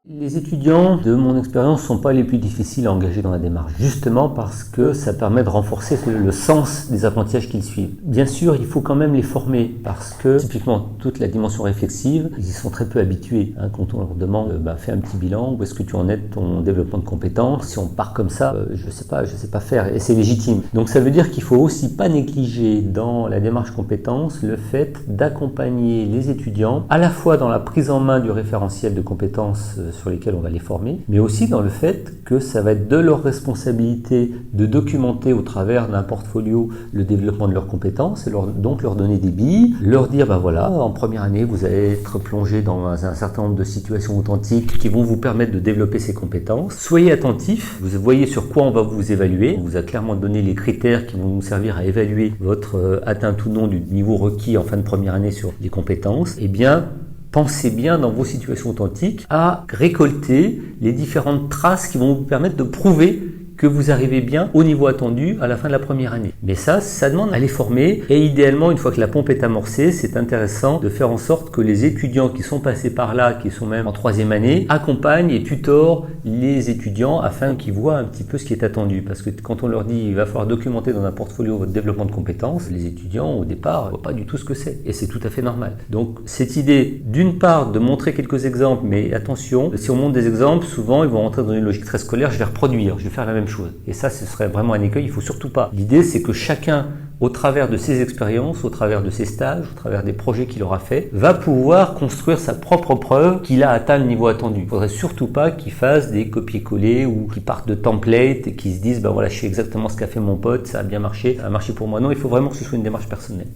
Les étudiants, de mon expérience, ne sont pas les plus difficiles à engager dans la démarche, justement parce que ça permet de renforcer le sens des apprentissages qu'ils suivent. Bien sûr, il faut quand même les former, parce que typiquement, toute la dimension réflexive, ils y sont très peu habitués. Quand on leur demande, fais un petit bilan, où est-ce que tu en es de ton développement de compétences, si on part comme ça, je sais pas faire, et c'est légitime. Donc ça veut dire qu'il faut aussi pas négliger dans la démarche compétences le fait d'accompagner les étudiants, à la fois dans la prise en main du référentiel de compétences sur lesquels on va les former, mais aussi dans le fait que ça va être de leur responsabilité de documenter au travers d'un portfolio le développement de leurs compétences et donc leur donner des billes, leur dire en première année vous allez être plongé dans un certain nombre de situations authentiques qui vont vous permettre de développer ces compétences. Soyez attentifs, vous voyez sur quoi on va vous évaluer, on vous a clairement donné les critères qui vont nous servir à évaluer votre atteinte ou non du niveau requis en fin de première année sur les compétences. Pensez bien dans vos situations authentiques à récolter les différentes traces qui vont vous permettre de prouver que vous arrivez bien au niveau attendu à la fin de la première année. Mais ça demande à les former et idéalement, une fois que la pompe est amorcée, c'est intéressant de faire en sorte que les étudiants qui sont passés par là, qui sont même en troisième année, accompagnent et tutorent les étudiants afin qu'ils voient un petit peu ce qui est attendu. Parce que quand on leur dit il va falloir documenter dans un portfolio votre développement de compétences, les étudiants au départ ne voient pas du tout ce que c'est et c'est tout à fait normal. Donc cette idée d'une part de montrer quelques exemples, mais attention, si on montre des exemples, souvent ils vont rentrer dans une logique très scolaire, je vais reproduire, je vais faire la même chose. Et ça, ce serait vraiment un écueil, il ne faut surtout pas. L'idée, c'est que chacun, au travers de ses expériences, au travers de ses stages, au travers des projets qu'il aura fait, va pouvoir construire sa propre preuve qu'il a atteint le niveau attendu. Il ne faudrait surtout pas qu'il fasse des copier-coller ou qu'il parte de templates et qu'il se dise, je sais exactement ce qu'a fait mon pote, ça a bien marché, ça a marché pour moi. Non, il faut vraiment que ce soit une démarche personnelle.